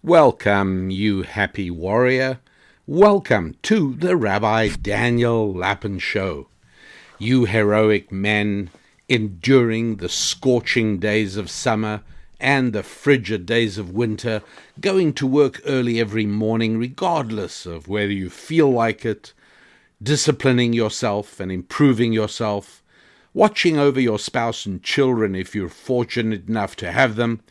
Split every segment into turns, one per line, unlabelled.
Welcome, you happy warrior. Welcome to the Rabbi Daniel Lapin Show. You heroic men enduring the scorching days of summer and the frigid days of winter, going to work early every morning regardless of whether you feel like it, disciplining yourself and improving yourself, watching over your spouse and children if you're fortunate enough to have them,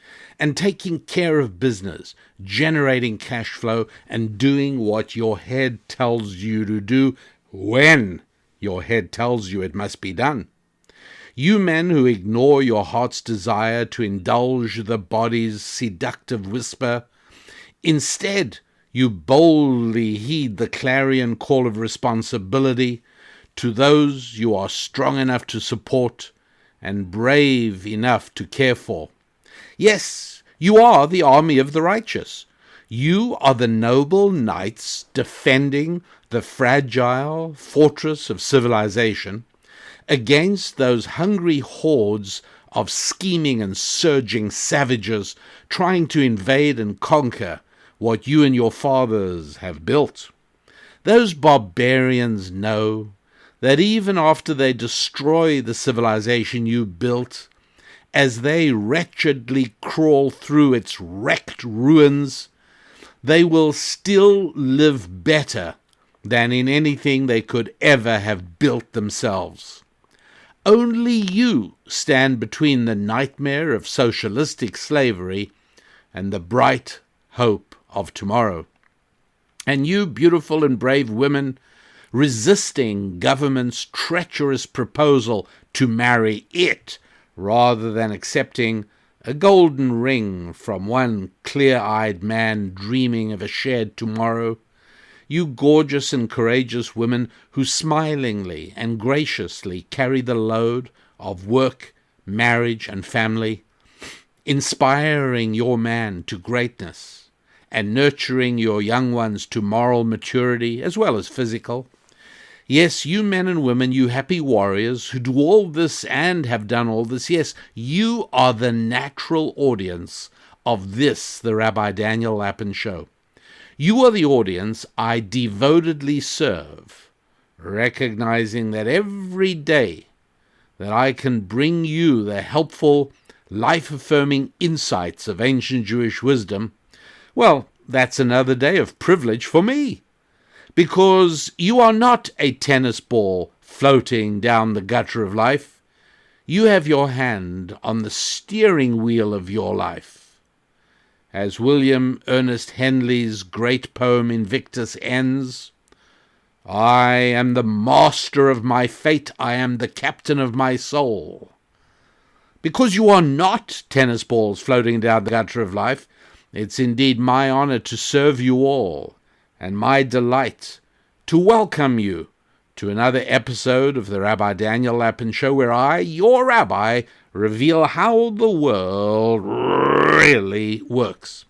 and taking care of business, generating cash flow, and doing what your head tells you to do when your head tells you it must be done. You men who ignore your heart's desire to indulge the body's seductive whisper, instead you boldly heed the clarion call of responsibility to those you are strong enough to support and brave enough to care for. Yes, you are the army of the righteous. You are the noble knights defending the fragile fortress of civilization against those hungry hordes of scheming and surging savages trying to invade and conquer what you and your fathers have built. Those barbarians know that even after they destroy the civilization you built, as they wretchedly crawl through its wrecked ruins, they will still live better than in anything they could ever have built themselves. Only you stand between the nightmare of socialistic slavery and the bright hope of tomorrow. And you beautiful and brave women resisting government's treacherous proposal to marry it rather than accepting a golden ring from one clear-eyed man dreaming of a shared tomorrow, you gorgeous and courageous women who smilingly and graciously carry the load of work, marriage, and family, inspiring your man to greatness and nurturing your young ones to moral maturity as well as physical. Yes, you men and women, you happy warriors who do all this and have done all this, yes, you are the natural audience of this, the Rabbi Daniel Lapin Show. You are the audience I devotedly serve, recognizing that every day that I can bring you the helpful, life-affirming insights of ancient Jewish wisdom, well, that's another day of privilege for me. Because you are not a tennis ball floating down the gutter of life. You have your hand on the steering wheel of your life. As William Ernest Henley's great poem Invictus ends, I am the master of my fate, I am the captain of my soul. Because you are not tennis balls floating down the gutter of life, it's indeed my honor to serve you all, and my delight to welcome you to another episode of the Rabbi Daniel Lapin Show, where I, your rabbi, reveal how the world really works.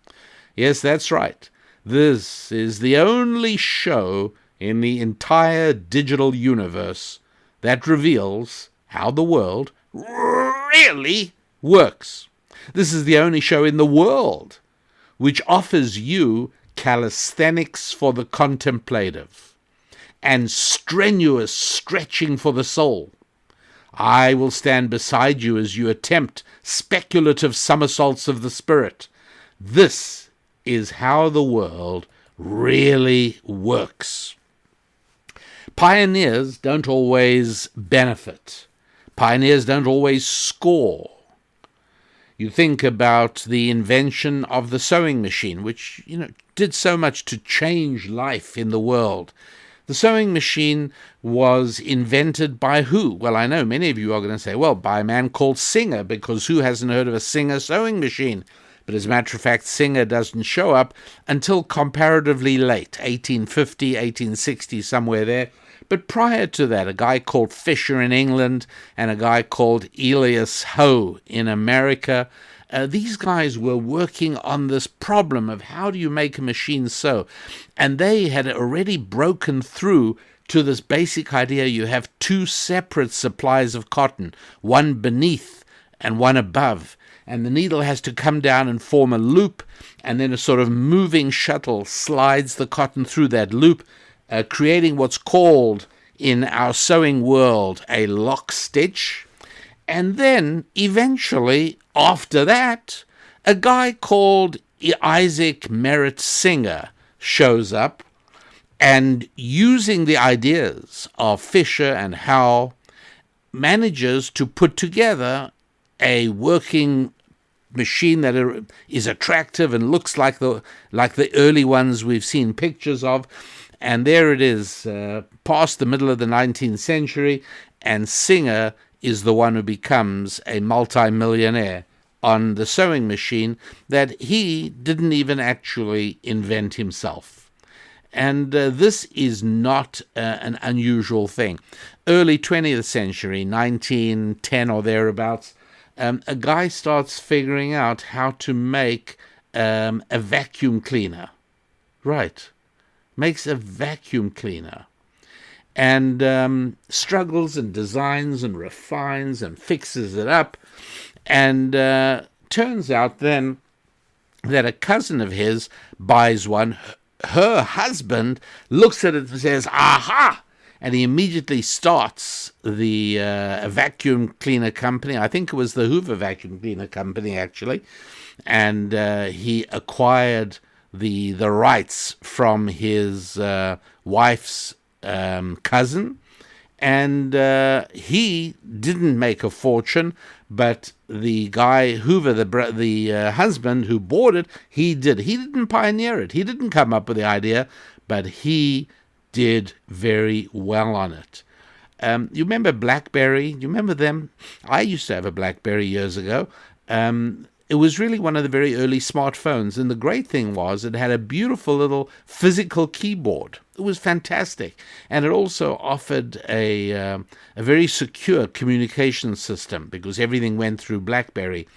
Yes, that's right. This is the only show in the entire digital universe that reveals how the world really works. This is the only show in the world which offers you calisthenics for the contemplative and strenuous stretching for the soul. I will stand beside you as you attempt speculative somersaults of the spirit. This is how the world really works. Pioneers don't always benefit. Pioneers don't always score. You think about the invention of the sewing machine, which, did so much to change life in the world. The sewing machine was invented by who? Well, I know many of you are going to say, well, by a man called Singer, because who hasn't heard of a Singer sewing machine? But as a matter of fact, Singer doesn't show up until comparatively late, 1850, 1860, somewhere there. But prior to that, a guy called Fisher in England and a guy called Elias Howe in America, these guys were working on this problem of how do you make a machine sew. And they had already broken through to this basic idea. You have two separate supplies of cotton, one beneath and one above. and the needle has to come down and form a loop, and then a sort of moving shuttle slides the cotton through that loop, creating what's called in our sewing world a lock stitch. And then eventually, after that, a guy called Isaac Merritt Singer shows up, and using the ideas of Fisher and Howe, manages to put together a working machine that is attractive and looks like the early ones we've seen pictures of. And there it is, past the middle of the 19th century, and Singer is the one who becomes a multi-millionaire on the sewing machine that he didn't even actually invent himself. And this is not an unusual thing. Early 20th century, 1910 or thereabouts, a guy starts figuring out how to make a vacuum cleaner. Right. Makes a vacuum cleaner. And struggles and designs and refines and fixes it up. And turns out then that a cousin of his buys one. Her husband looks at it and says, aha! And he immediately starts the vacuum cleaner company. I think it was the Hoover Vacuum Cleaner Company, actually. And he acquired the rights from his wife's cousin. And he didn't make a fortune, but the guy, Hoover, the husband who bought it, he did. He didn't pioneer it. He didn't come up with the idea, but he did very well on it. You remember BlackBerry? You remember them? I used to have a BlackBerry years ago. It was really one of the very early smartphones, and the great thing was it had a beautiful little physical keyboard. It was fantastic, and it also offered a very secure communication system because everything went through BlackBerry,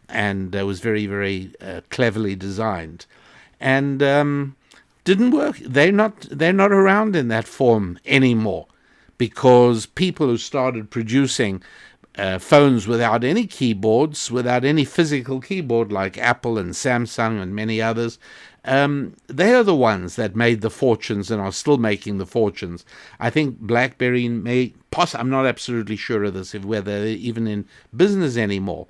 and was very, very cleverly designed. And didn't work. They're not around in that form anymore because people who started producing phones without any keyboards, without any physical keyboard, like Apple and Samsung and many others, they are the ones that made the fortunes and are still making the fortunes. I think BlackBerry I'm not absolutely sure of this, whether they're even in business anymore.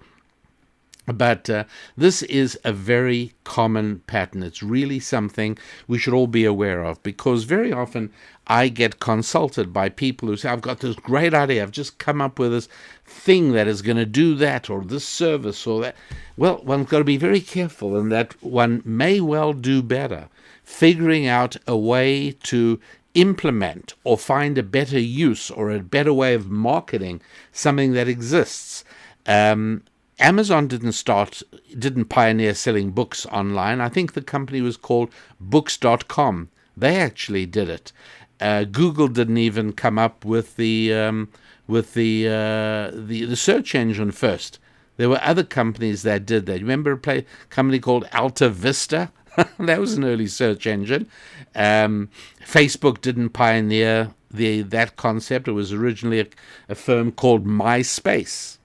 But this is a very common pattern. It's really something we should all be aware of, because very often I get consulted by people who say, I've got this great idea. I've just come up with this thing that is going to do that, or this service or that. Well, one's got to be very careful, and that one may well do better figuring out a way to implement or find a better use or a better way of marketing something that exists. Amazon didn't pioneer selling books online. I think the company was called books.com. They actually did it. Google didn't even come up with the search engine first. There were other companies that did that. You remember a company called Alta Vista? That was an early search engine. Facebook didn't pioneer that concept. It was originally a firm called MySpace.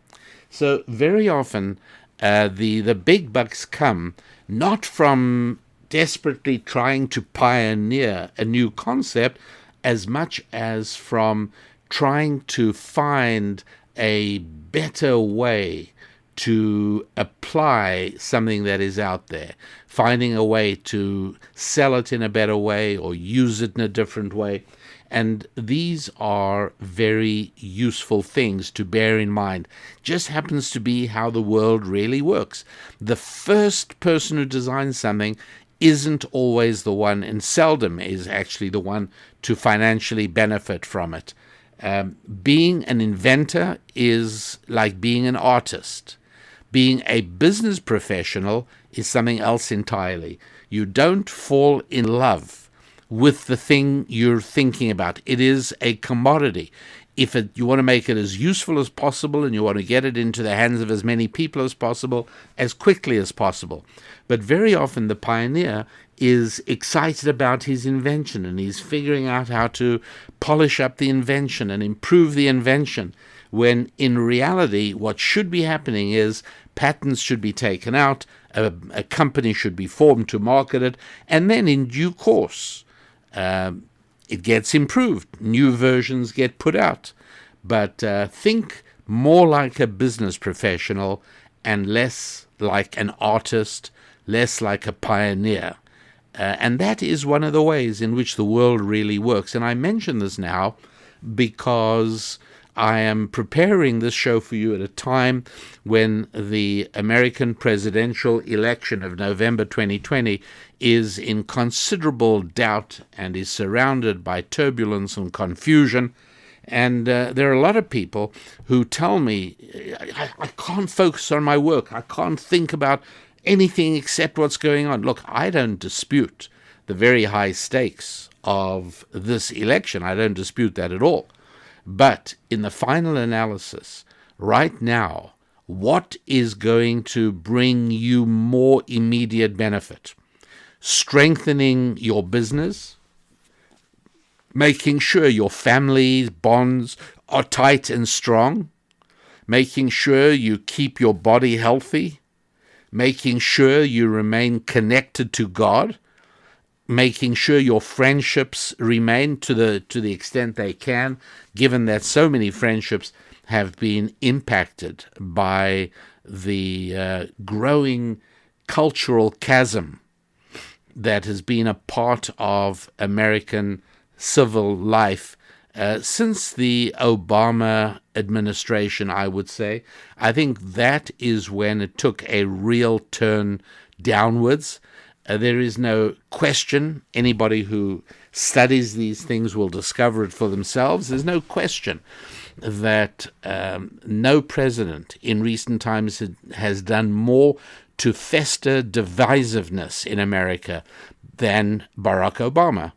So very often the big bucks come not from desperately trying to pioneer a new concept as much as from trying to find a better way to apply something that is out there, finding a way to sell it in a better way or use it in a different way. And these are very useful things to bear in mind. Just happens to be how the world really works. The first person who designs something isn't always the one, and seldom is actually the one to financially benefit from it. Being an inventor is like being an artist. Being a business professional is something else entirely. You don't fall in love with the thing you're thinking about. It is a commodity. If you want to make it as useful as possible and you want to get it into the hands of as many people as possible, as quickly as possible. But very often the pioneer is excited about his invention and he's figuring out how to polish up the invention and improve the invention, when in reality what should be happening is patents should be taken out, a company should be formed to market it, and then in due course it gets improved. New versions get put out. But think more like a business professional and less like an artist, less like a pioneer. And that is one of the ways in which the world really works. And I mention this now because I am preparing this show for you at a time when the American presidential election of November 2020 is in considerable doubt and is surrounded by turbulence and confusion. And there are a lot of people who tell me, I can't focus on my work. I can't think about anything except what's going on. Look, I don't dispute the very high stakes of this election. I don't dispute that at all. But in the final analysis, right now, what is going to bring you more immediate benefit? Strengthening your business, making sure your family's bonds are tight and strong, making sure you keep your body healthy, making sure you remain connected to God, making sure your friendships remain to the extent they can, given that so many friendships have been impacted by the growing cultural chasm that has been a part of American civil life since the Obama administration, I would say. I think that is when it took a real turn downwards. There is no question. Anybody who studies these things will discover it for themselves. There's no question that no president in recent times has done more to fester divisiveness in America than Barack Obama.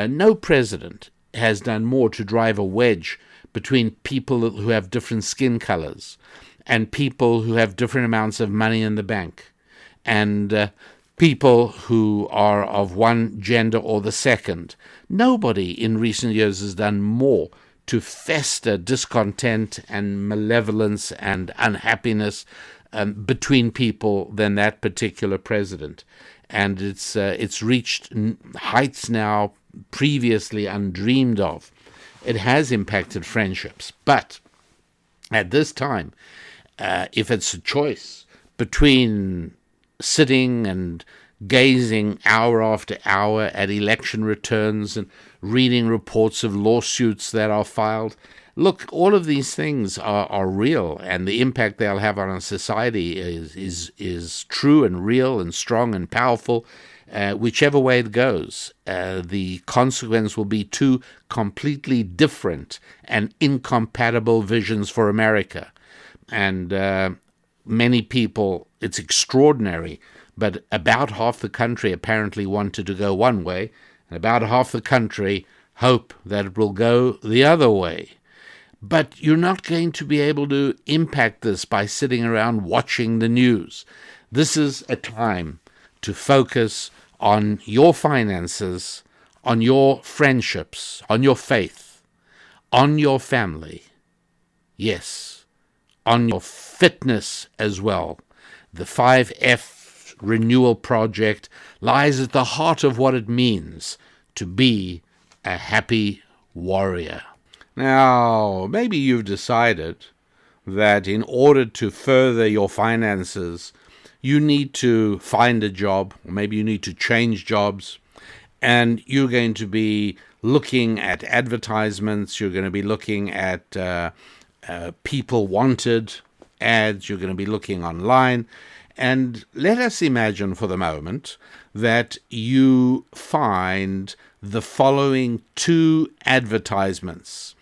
No president has done more to drive a wedge between people who have different skin colors and people who have different amounts of money in the bank and people who are of one gender or the second. Nobody in recent years has done more to fester discontent and malevolence and unhappiness between people than that particular president. And it's reached heights now previously undreamed of. It has impacted friendships. But at this time, if it's a choice between sitting and gazing hour after hour at election returns and reading reports of lawsuits that are filed, look, all of these things are real, and the impact they'll have on our society is true and real and strong and powerful. Whichever way it goes, the consequence will be two completely different and incompatible visions for America. And many people, it's extraordinary, but about half the country apparently wanted to go one way, and about half the country hope that it will go the other way. But you're not going to be able to impact this by sitting around watching the news. This is a time to focus on your finances, on your friendships, on your faith, on your family. Yes, on your fitness as well. The 5F Renewal Project lies at the heart of what it means to be a happy warrior. Now, maybe you've decided that in order to further your finances, you need to find a job, or maybe you need to change jobs, and you're going to be looking at advertisements, you're going to be looking at people wanted ads, you're going to be looking online, and let us imagine for the moment that you find the following two advertisements,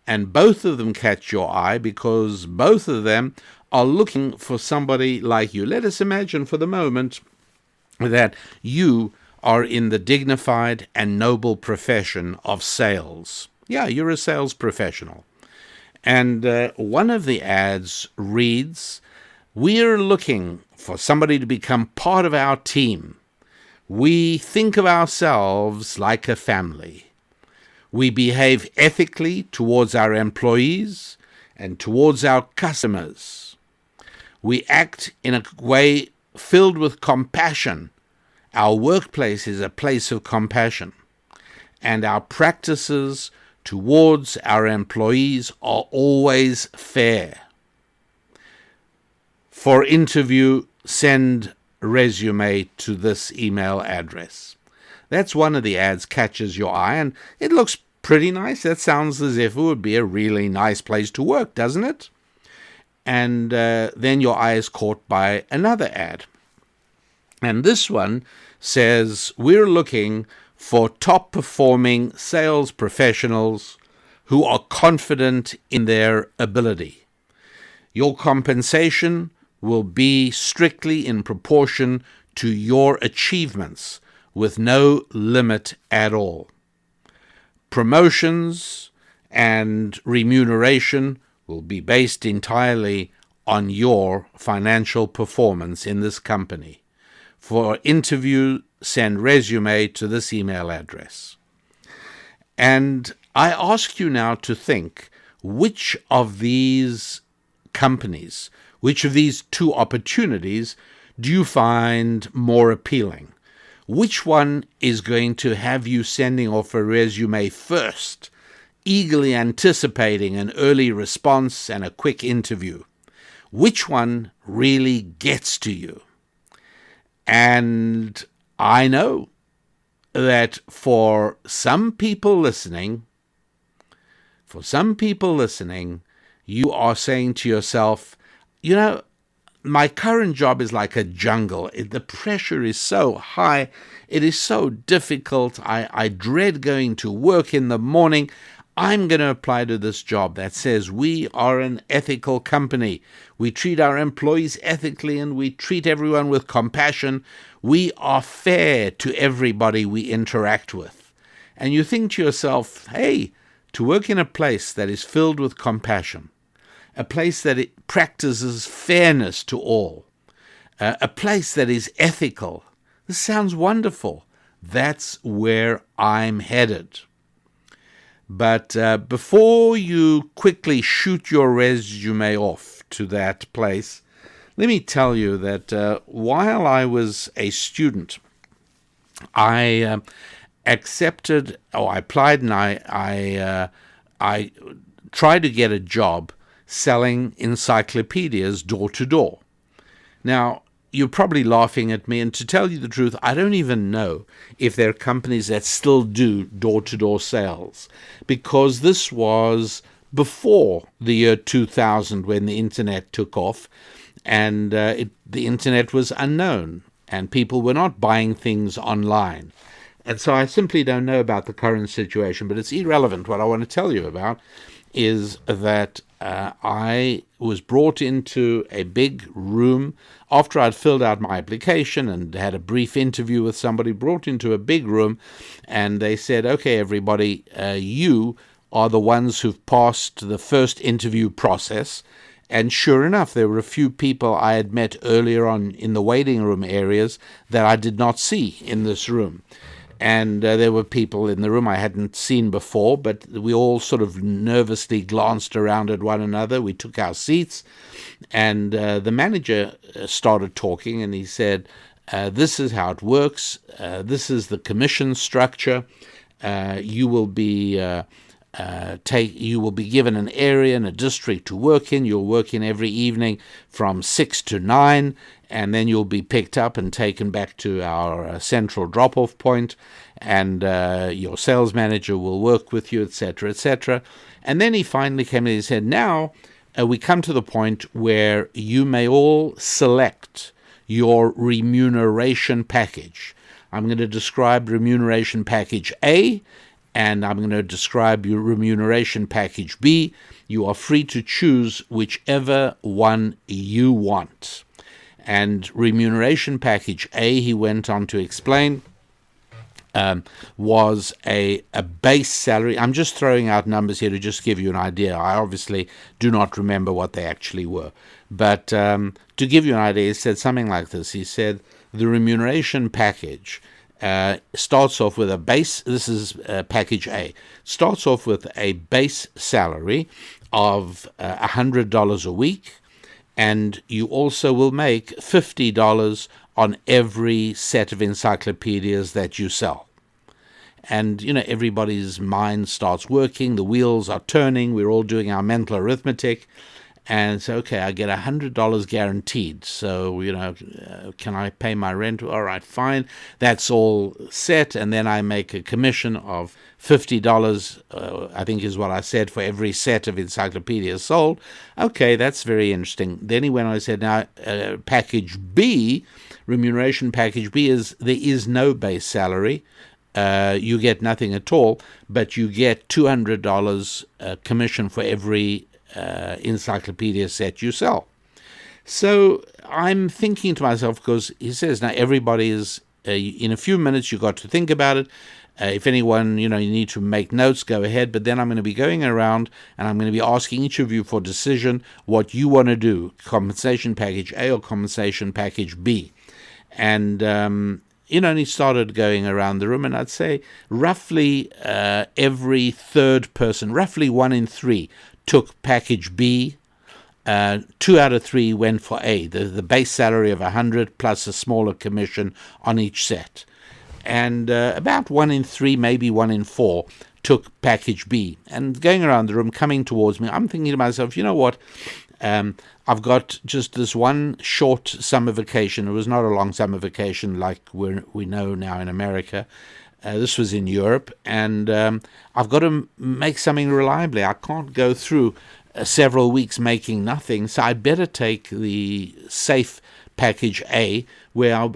and both of them catch your eye because both of them are looking for somebody like you. Let us imagine for the moment that you are in the dignified and noble profession of sales. Yeah, you're a sales professional. And one of the ads reads, "We're looking for somebody to become part of our team. We think of ourselves like a family. We behave ethically towards our employees and towards our customers. We act in a way filled with compassion. Our workplace is a place of compassion, and our practices towards our employees are always fair. For interview, send resume to this email address. That's one of the ads catches your eye, and it looks pretty nice. That sounds as if it would be a really nice place to work, doesn't it? And then your eye is caught by another ad. And this one says, we're looking for top-performing sales professionals who are confident in their ability. Your compensation will be strictly in proportion to your achievements, with no limit at all. Promotions and remuneration will be based entirely on your financial performance in this company. For interview, send resume to this email address. And I ask you now to think, which of these companies, which of these two opportunities do you find more appealing? Which one is going to have you sending off a resume first, eagerly anticipating an early response and a quick interview? Which one really gets to you? And I know that for some people listening, you are saying to yourself, my current job is like a jungle. The pressure is so high. It is so difficult. I dread going to work in the morning. I'm going to apply to this job that says we are an ethical company. We treat our employees ethically and we treat everyone with compassion. We are fair to everybody we interact with. And you think to yourself, hey, to work in a place that is filled with compassion, a place that it practices fairness to all, a place that is ethical. This sounds wonderful. That's where I'm headed. But before you quickly shoot your resume off to that place, let me tell you that while I was a student, I applied and I tried to get a job selling encyclopedias door to door. Now, you're probably laughing at me, and to tell you the truth, I don't even know if there are companies that still do door-to-door sales, because this was before the year 2000 when the internet took off, and the internet was unknown, and people were not buying things online. And so I simply don't know about the current situation, but it's irrelevant. What I want to tell you about is that I was brought into a big room after I'd filled out my application and had a brief interview with somebody, brought into a big room, and they said, okay, everybody, you are the ones who've passed the first interview process. And sure enough, there were a few people I had met earlier on in the waiting room areas that I did not see in this room. And there were people in the room I hadn't seen before, but we all sort of nervously glanced around at one another. We took our seats, and the manager started talking, and he said, this is how it works. This is the commission structure. You will be given an area and a district to work in. You'll work in every evening from 6 to 9, and then you'll be picked up and taken back to our central drop-off point, and your sales manager will work with you, etc., etc. And then he finally came in and he said, now we come to the point where you may all select your remuneration package. I'm going to describe remuneration package A, and I'm going to describe your remuneration package B. You are free to choose whichever one you want. And remuneration package A, he went on to explain, was a base salary. I'm just throwing out numbers here to just give you an idea. I obviously do not remember what they actually were. But to give you an idea, he said something like this. He said the remuneration package starts off with a base, this is package A, starts off with a base salary of $100 a week, and you also will make $50 on every set of encyclopedias that you sell. And, everybody's mind starts working, the wheels are turning, we're all doing our mental arithmetic, and so, okay, I get $100 guaranteed, so, can I pay my rent? All right, fine, that's all set, and then I make a commission of $50, I think is what I said, for every set of encyclopedias sold. Okay, that's very interesting. Then he went on and said, now, package B, remuneration package B, there is no base salary. You get nothing at all, but you get $200 commission for every encyclopedia set you sell. So I'm thinking to myself, because he says now everybody is, in a few minutes you got to think about it. If anyone, you need to make notes, go ahead. But then I'm going to be going around and I'm going to be asking each of you for decision what you want to do, compensation package A or compensation package B. And, and he started going around the room, and I'd say roughly every third person, roughly 1 in 3, took package B. 2 out of 3 went for A, the base salary of 100 plus a smaller commission on each set. And about 1 in 3, maybe 1 in 4, took package B. And going around the room, coming towards me, I'm thinking to myself, you know what? I've got just this one short summer vacation. It was not a long summer vacation like we know now in America. This was in Europe, and I've got to make something reliably. I can't go through several weeks making nothing, so I better take the safe package A, where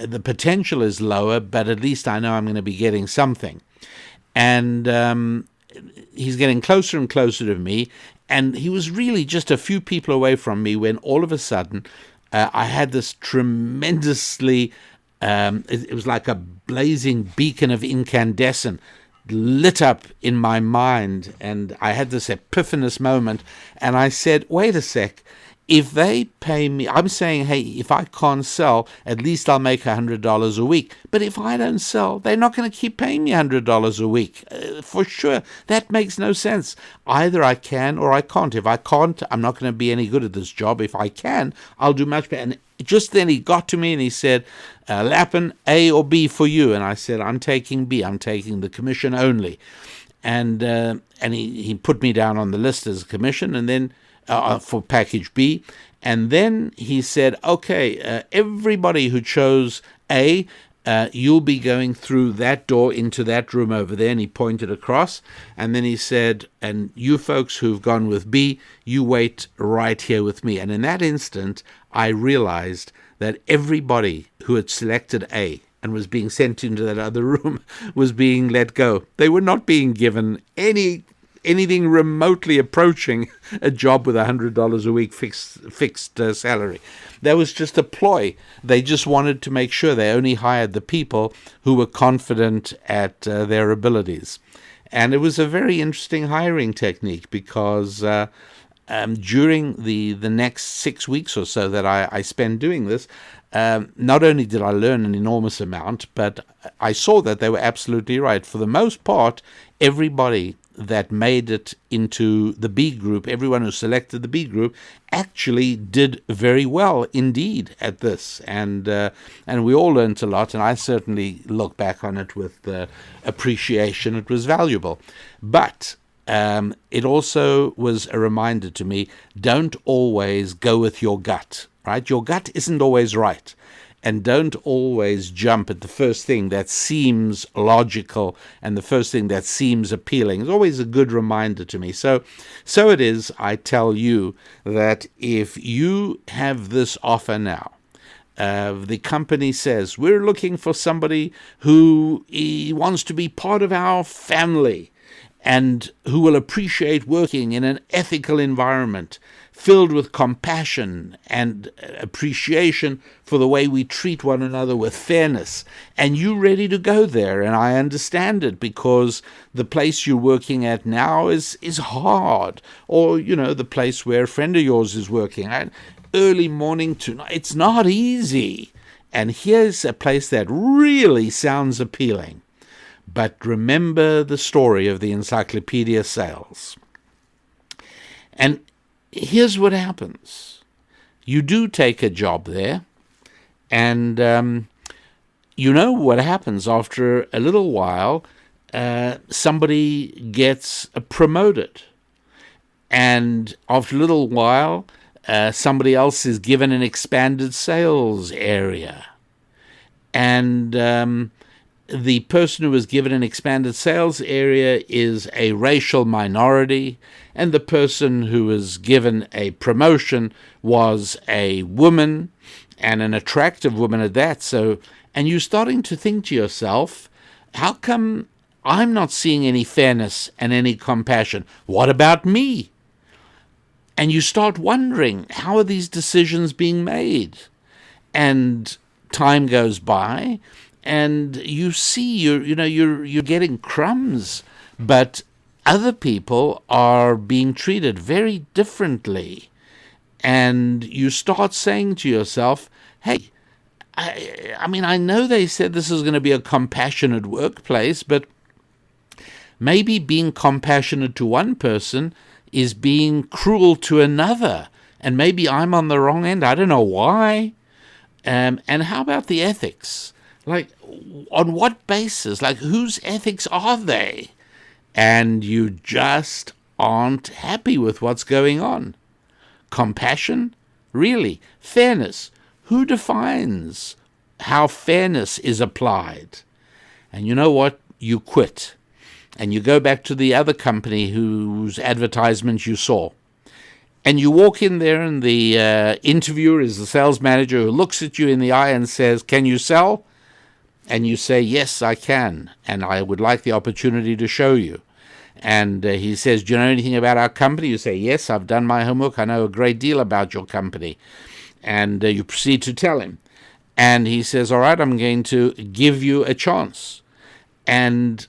the potential is lower, but at least I know I'm going to be getting something. And he's getting closer and closer to me, and he was really just a few people away from me when all of a sudden I had this tremendously, it was like a blazing beacon of incandescent lit up in my mind, and I had this epiphanous moment, and I said, wait a sec, if they pay me, I'm saying, hey, if I can't sell, at least I'll make $100 a week. But if I don't sell, they're not going to keep paying me $100 a week. For sure. That makes no sense. Either I can or I can't. If I can't, I'm not going to be any good at this job. If I can, I'll do much better. And just then he got to me and he said, Lappin, A or B for you? And I said, I'm taking B. I'm taking the commission only. And he put me down on the list as a commission, and then for package B. And then he said, okay, everybody who chose A, you'll be going through that door into that room over there. And he pointed across. And then he said, and you folks who've gone with B, you wait right here with me. And in that instant, I realized that everybody who had selected A and was being sent into that other room was being let go. They were not being given anything remotely approaching a job with $100 a week fixed salary. That was just a ploy. They just wanted to make sure they only hired the people who were confident at their abilities. And it was a very interesting hiring technique, because during the next 6 weeks or so that I spent doing this, not only did I learn an enormous amount, but I saw that they were absolutely right. For the most part, everybody that made it into the B group, everyone who selected the B group, actually did very well indeed at this, and we all learned a lot, and I certainly look back on it with appreciation. It was valuable, but it also was a reminder to me, don't always go with your gut, right? Your gut isn't always right. And don't always jump at the first thing that seems logical and the first thing that seems appealing. It's always a good reminder to me. So it is, I tell you, that if you have this offer now, the company says, we're looking for somebody who wants to be part of our family and who will appreciate working in an ethical environment filled with compassion and appreciation for the way we treat one another with fairness, and you're ready to go there. And I understand it, because the place you're working at now is hard, or the place where a friend of yours is working at early morning to night. It's not easy. And here's a place that really sounds appealing. But remember the story of the encyclopedia sales. And here's what happens. you do take a job there, and you know what happens after a little while. Somebody gets promoted, and after a little while, somebody else is given an expanded sales area. And the person who was given an expanded sales area is a racial minority, and the person who was given a promotion was a woman, and an attractive woman at that. So, and you're starting to think to yourself, how come I'm not seeing any fairness and any compassion? What about me? And you start wondering, how are these decisions being made? And time goes by, and you see you're getting crumbs, but other people are being treated very differently. And you start saying to yourself, hey, I mean, I know they said this is going to be a compassionate workplace, but maybe being compassionate to one person is being cruel to another, and maybe I'm on the wrong end. I don't know why. And how about the ethics? Like, on what basis? Like, whose ethics are they? And you just aren't happy with what's going on. Compassion? Really? Fairness? Who defines how fairness is applied? And you know what? You quit. And you go back to the other company whose advertisement you saw. And you walk in there, and the interviewer is the sales manager who looks at you in the eye and says, "Can you sell?" And you say, "Yes, I can, and I would like the opportunity to show you." And he says, "Do you know anything about our company?" You say, "Yes, I've done my homework. I know a great deal about your company." And you proceed to tell him. And he says, "All right, I'm going to give you a chance." And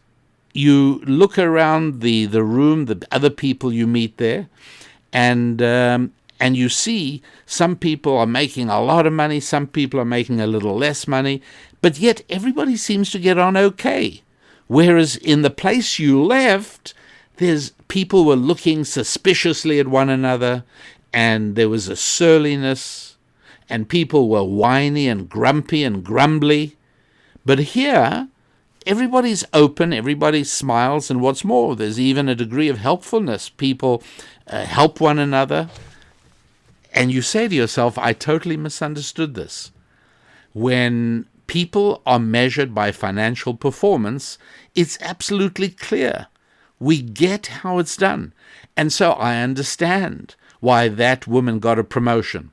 you look around the room, the other people you meet there, and you see some people are making a lot of money, some people are making a little less money, but yet everybody seems to get on okay. Whereas in the place you left, there's people were looking suspiciously at one another, and there was a surliness, and people were whiny and grumpy and grumbly. But here, everybody's open, everybody smiles, and what's more, there's even a degree of helpfulness. People help one another. And you say to yourself, I totally misunderstood this. When people are measured by financial performance, it's absolutely clear. We get how it's done. And so I understand why that woman got a promotion.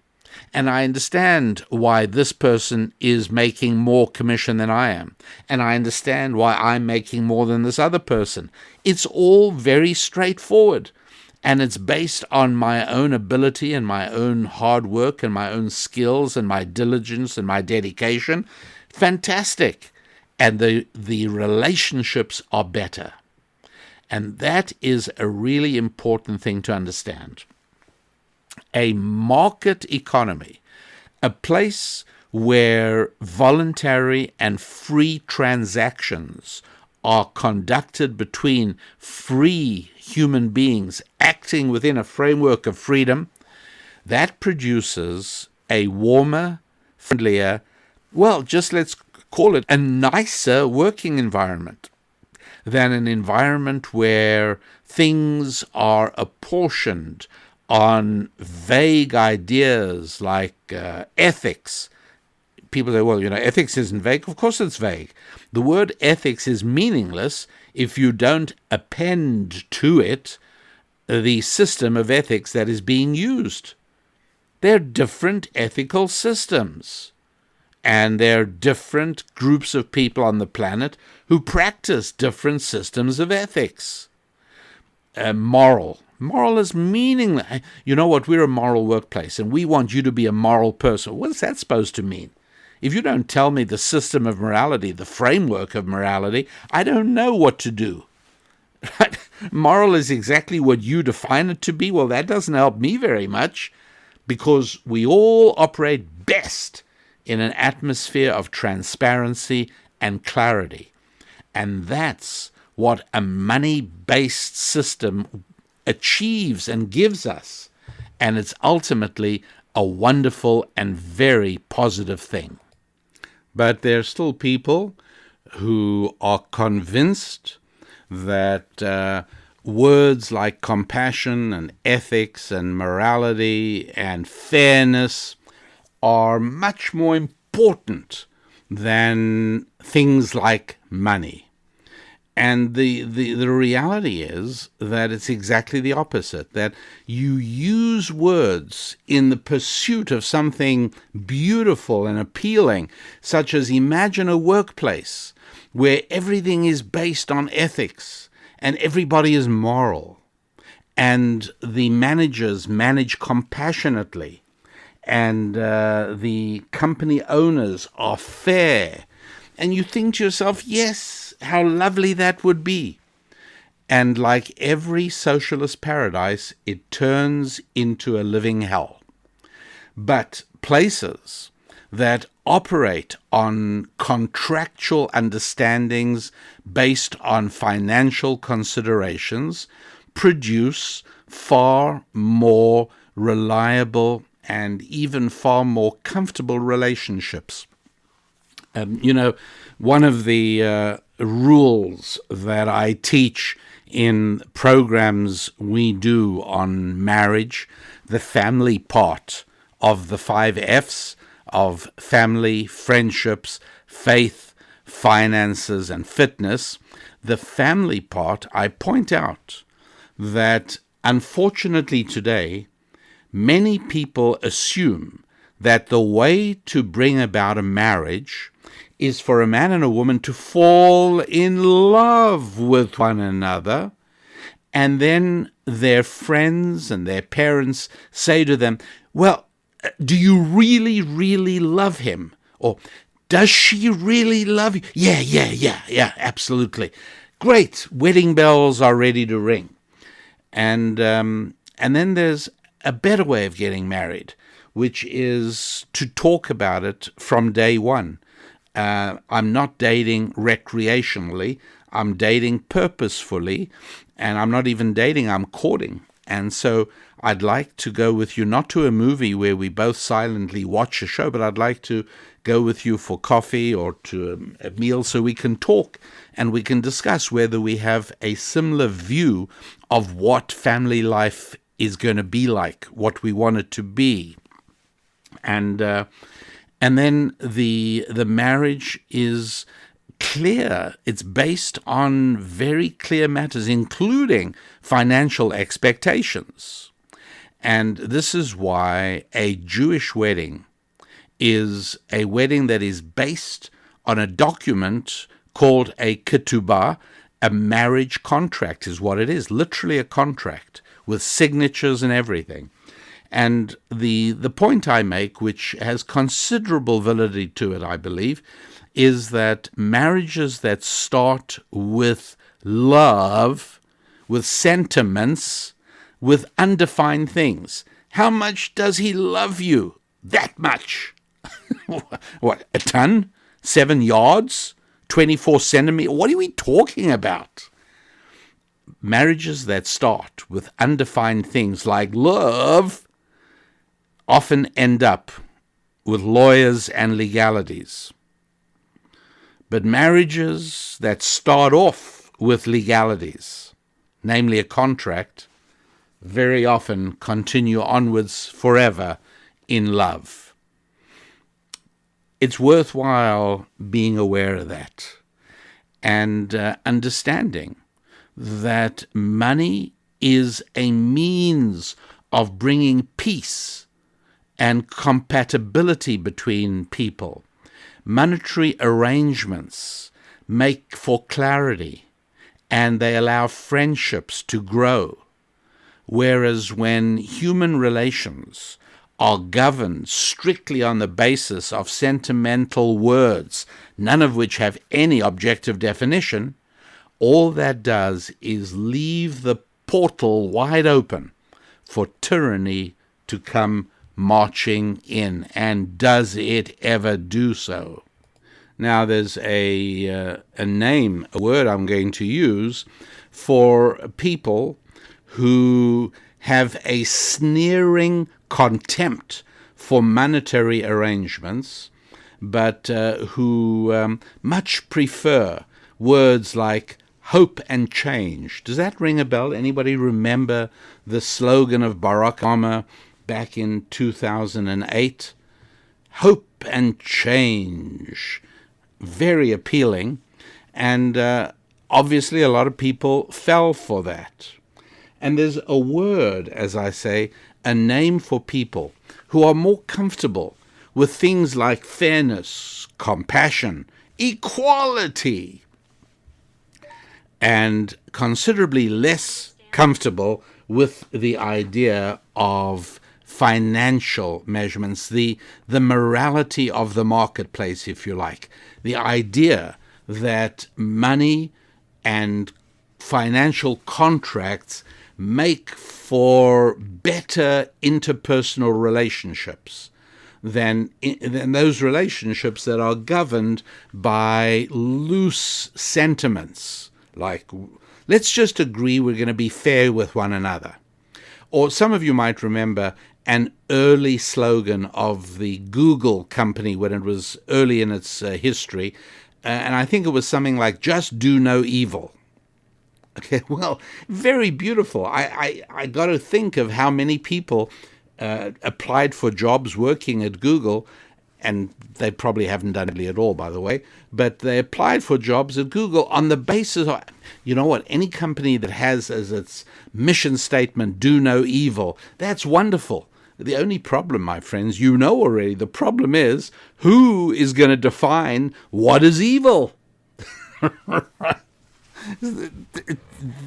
And I understand why this person is making more commission than I am. And I understand why I'm making more than this other person. It's all very straightforward. And it's based on my own ability and my own hard work and my own skills and my diligence and my dedication. Fantastic. And the relationships are better. And that is a really important thing to understand. A market economy, a place where voluntary and free transactions are conducted between free human beings acting within a framework of freedom, that produces a warmer, friendlier, well, just let's call it a nicer working environment than an environment where things are apportioned on vague ideas like ethics. People say, well, ethics isn't vague. Of course it's vague. The word ethics is meaningless if you don't append to it the system of ethics that is being used. They're different ethical systems. And there are different groups of people on the planet who practice different systems of ethics. Moral is meaningless. You know what? We're a moral workplace, and we want you to be a moral person. What's that supposed to mean? If you don't tell me the system of morality, the framework of morality, I don't know what to do. Right? Moral is exactly what you define it to be. Well, that doesn't help me very much, because we all operate best in an atmosphere of transparency and clarity. And that's what a money-based system achieves and gives us. And it's ultimately a wonderful and very positive thing. But there are still people who are convinced that words like compassion and ethics and morality and fairness are much more important than things like money. And the reality is that it's exactly the opposite, that you use words in the pursuit of something beautiful and appealing, such as imagine a workplace where everything is based on ethics and everybody is moral, and the managers manage compassionately, and the company owners are fair. And you think to yourself, yes, how lovely that would be. And like every socialist paradise, it turns into a living hell. But places that operate on contractual understandings based on financial considerations produce far more reliable and even far more comfortable relationships. One of the rules that I teach in programs we do on marriage, the family part of the 5 F's of family, friendships, faith, finances, and fitness, the family part, I point out that unfortunately today, many people assume that the way to bring about a marriage is for a man and a woman to fall in love with one another, and then their friends and their parents say to them, well, do you really, really love him? Or does she really love you? Yeah, absolutely. Great, wedding bells are ready to ring. And then there's a better way of getting married, which is to talk about it from day one. I'm not dating recreationally, I'm dating purposefully, and I'm not even dating, I'm courting. And so I'd like to go with you, not to a movie where we both silently watch a show, but I'd like to go with you for coffee or to a meal so we can talk and we can discuss whether we have a similar view of what family life is going to be like, what we want it to be. And then the marriage is clear. It's based on very clear matters, including financial expectations. And this is why a Jewish wedding is a wedding that is based on a document called a ketubah. A marriage contract is what it is, literally a contract with signatures and everything. And the point I make, which has considerable validity to it, I believe, is that marriages that start with love, with sentiments, with undefined things. How much does he love you? That much. What, a ton? 7 yards? 24 centimeters? What are we talking about? Marriages that start with undefined things like love often end up with lawyers and legalities. But marriages that start off with legalities, namely a contract, very often continue onwards forever in love. It's worthwhile being aware of that and understanding that money is a means of bringing peace and compatibility between people. Monetary arrangements make for clarity, and they allow friendships to grow. Whereas when human relations are governed strictly on the basis of sentimental words, none of which have any objective definition, all that does is leave the portal wide open for tyranny to come marching in. And does it ever do so? Now, there's a name, a word I'm going to use for people who have a sneering contempt for monetary arrangements, but who much prefer words like hope and change. Does that ring a bell? Anybody remember the slogan of Barack Obama back in 2008? Hope and change. Very appealing. And obviously a lot of people fell for that. And there's a word, as I say, a name for people who are more comfortable with things like fairness, compassion, equality, and considerably less comfortable with the idea of financial measurements, the morality of the marketplace, if you like, the idea that money and financial contracts make for better interpersonal relationships than those relationships that are governed by loose sentiments, like, let's just agree we're going to be fair with one another. Or some of you might remember an early slogan of the Google company when it was early in its history, and I think it was something like, just do no evil. Okay, well, very beautiful. I got to think of how many people applied for jobs working at Google, and they probably haven't done it at all, by the way, but they applied for jobs at Google on the basis of, you know what, any company that has as its mission statement, do no evil, that's wonderful. The only problem, my friends, you know already, the problem is, who is going to define what is evil?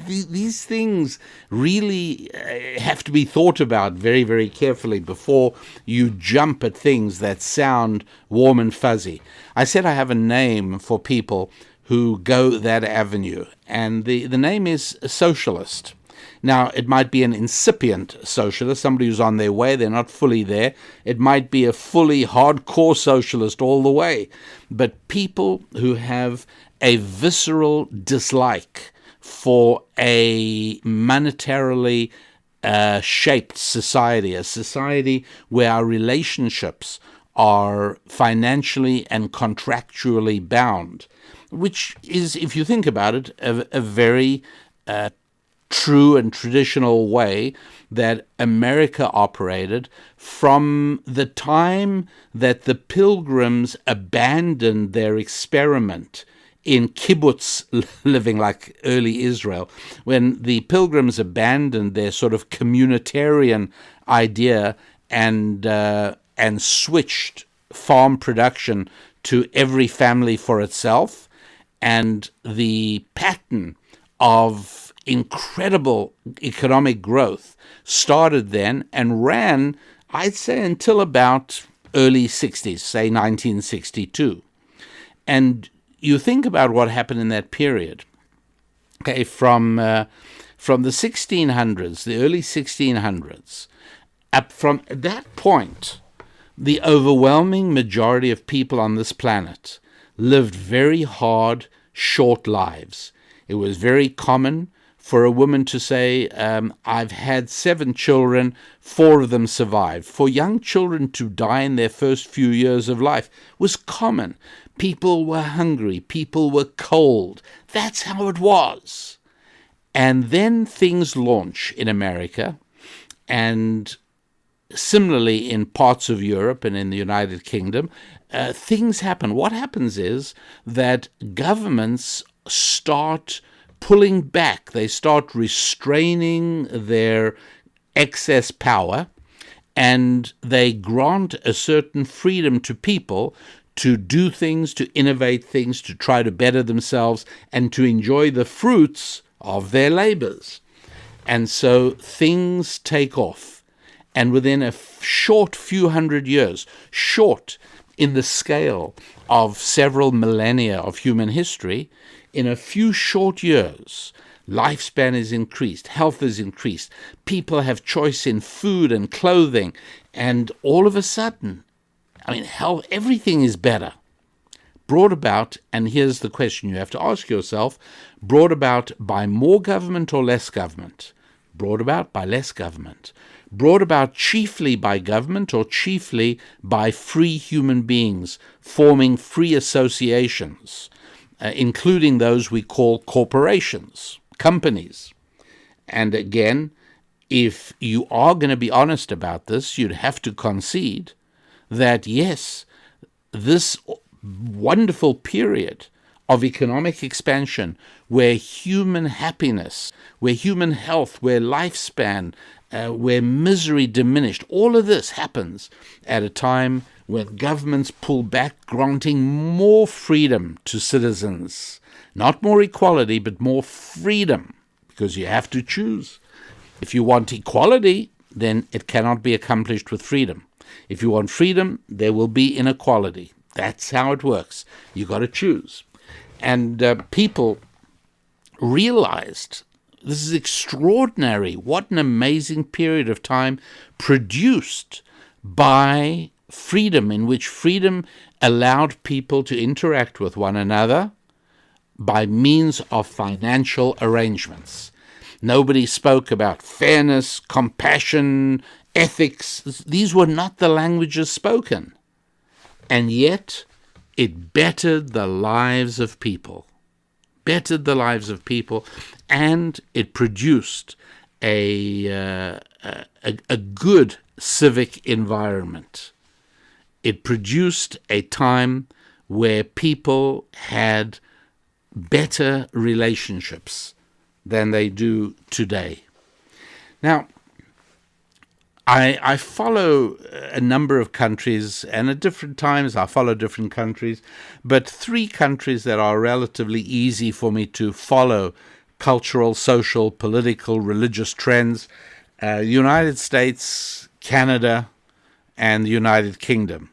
These things really have to be thought about very, very carefully before you jump at things that sound warm and fuzzy. I said I have a name for people who go that avenue, and the name is socialist. Now, it might be an incipient socialist, somebody who's on their way, they're not fully there. It might be a fully hardcore socialist all the way. But people who have a visceral dislike for a monetarily shaped society, a society where our relationships are financially and contractually bound, which is, if you think about it, a very true and traditional way that America operated from the time that the Pilgrims abandoned their experiment in kibbutz living, like early Israel. When the Pilgrims abandoned their sort of communitarian idea and switched farm production to every family for itself, and the pattern of incredible economic growth started then and ran, I'd say, until about early 60s, say 1962. And you think about what happened in that period. Okay, from the 1600s, the early 1600s, up from that point, the overwhelming majority of people on this planet lived very hard, short lives. It was very common for a woman to say, I've had 7 children, 4 of them survived. For young children to die in their first few years of life was common. People were hungry. People were cold. That's how it was. And then things launch in America, and similarly in parts of Europe and in the United Kingdom, things happen. What happens is that governments start pulling back. They start restraining their excess power, and they grant a certain freedom to people to do things, to innovate things, to try to better themselves, and to enjoy the fruits of their labors. And so things take off. And within a short few hundred years, short in the scale of several millennia of human history, in a few short years, lifespan is increased, health is increased, people have choice in food and clothing, and all of a sudden, health, everything is better. Brought about, and here's the question you have to ask yourself, brought about by more government or less government? brought about by less government, brought about chiefly by government or chiefly by free human beings forming free associations, including those we call corporations, companies. And again, if you are going to be honest about this, you'd have to concede that, yes, this wonderful period of economic expansion where human happiness, where human health, where lifespan, where misery diminished, all of this happens at a time when governments pull back, granting more freedom to citizens. Not more equality, but more freedom, because you have to choose. If you want equality, then it cannot be accomplished with freedom. If you want freedom, there will be inequality. That's how it works. You got to choose. And people realized this is extraordinary. What an amazing period of time produced by freedom, in which freedom allowed people to interact with one another by means of financial arrangements. Nobody spoke about fairness, compassion, ethics. These were not the languages spoken. And yet, it bettered the lives of people. And it produced a good civic environment. It produced a time where people had better relationships than they do today. Now, I follow a number of countries, and at different times I follow different countries, but three countries that are relatively easy for me to follow cultural, social, political, religious trends: the United States, Canada, and the United Kingdom.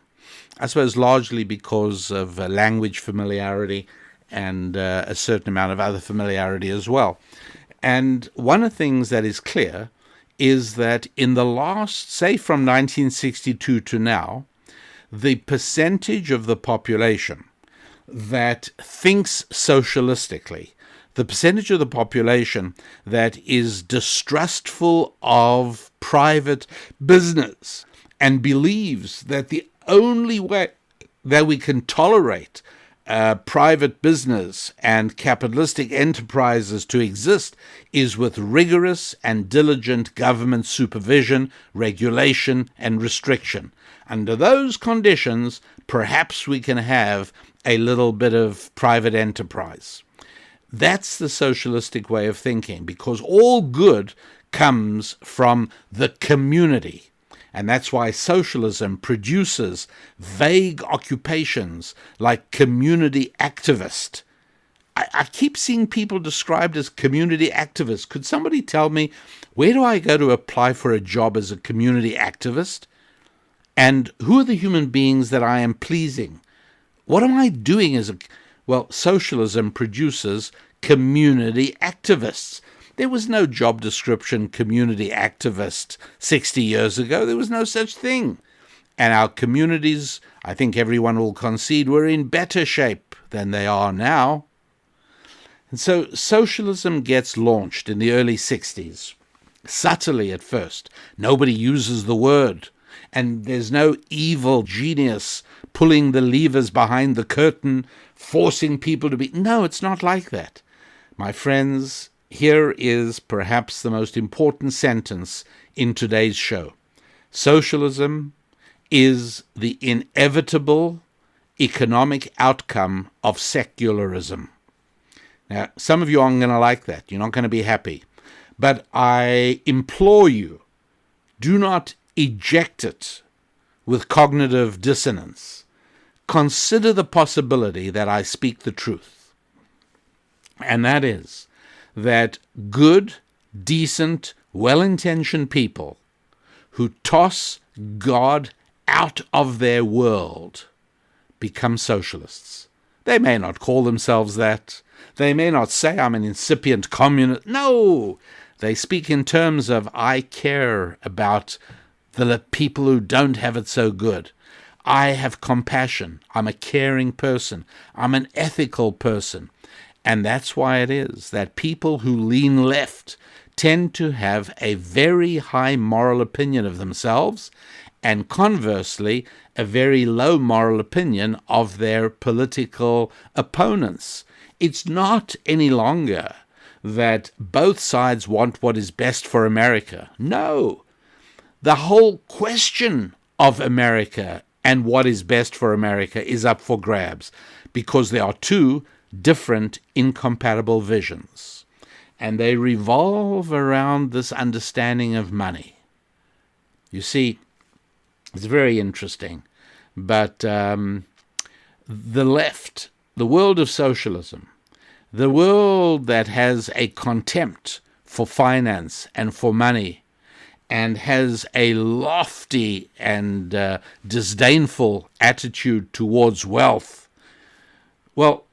I suppose largely because of language familiarity and a certain amount of other familiarity as well. And one of the things that is clear is that in the last, say from 1962 to now, the percentage of the population that thinks socialistically, the percentage of the population that is distrustful of private business and believes that the only way that we can tolerate private business and capitalistic enterprises to exist is with rigorous and diligent government supervision, regulation, and restriction. Under those conditions, perhaps we can have a little bit of private enterprise. That's the socialistic way of thinking, because all good comes from the community. And that's why socialism produces vague occupations like community activist. I keep seeing people described as community activists. Could somebody tell me, where do I go to apply for a job as a community activist? And who are the human beings that I am pleasing? What am I doing as a... Well, socialism produces community activists. There was no job description community activist 60 years ago. There was no such thing. And our communities, I think everyone will concede, were in better shape than they are now. And so socialism gets launched in the early 60s, subtly at first. Nobody uses the word. And there's no evil genius pulling the levers behind the curtain, forcing people to be... No, it's not like that. My friends, here is perhaps the most important sentence in today's show. Socialism is the inevitable economic outcome of secularism. Now, some of you aren't going to like that. You're not going to be happy. But I implore you, do not eject it with cognitive dissonance. Consider the possibility that I speak the truth. And that is that good, decent, well-intentioned people who toss God out of their world become socialists. They may not call themselves that. They may not say, I'm an incipient communist. No! They speak in terms of, I care about the people who don't have it so good. I have compassion. I'm a caring person. I'm an ethical person. And that's why it is that people who lean left tend to have a very high moral opinion of themselves, and conversely, a very low moral opinion of their political opponents. It's not any longer that both sides want what is best for America. No. The whole question of America and what is best for America is up for grabs because there are two different, incompatible visions. And they revolve around this understanding of money. You see, it's very interesting. But the left, the world of socialism, the world that has a contempt for finance and for money and has a lofty and disdainful attitude towards wealth, well,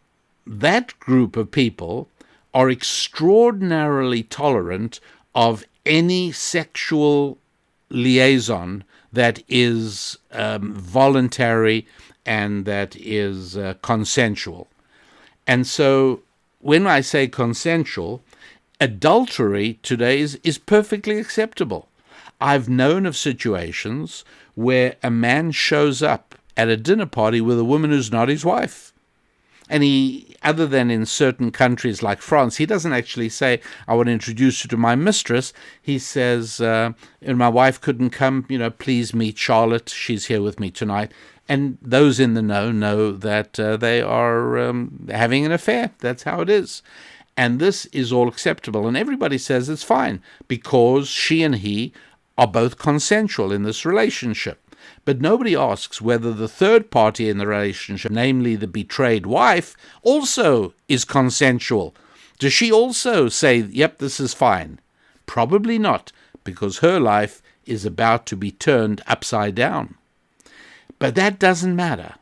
that group of people are extraordinarily tolerant of any sexual liaison that is voluntary and that is consensual. And so when I say consensual, adultery today is perfectly acceptable. I've known of situations where a man shows up at a dinner party with a woman who's not his wife. And he, other than in certain countries like France, he doesn't actually say, I want to introduce you to my mistress. He says, and my wife couldn't come, please meet Charlotte. She's here with me tonight. And those in the know that they are having an affair. That's how it is. And this is all acceptable. And everybody says it's fine because she and he are both consensual in this relationship. But nobody asks whether the third party in the relationship, namely the betrayed wife, also is consensual. Does she also say, yep, this is fine? Probably not, because her life is about to be turned upside down. But that doesn't matter.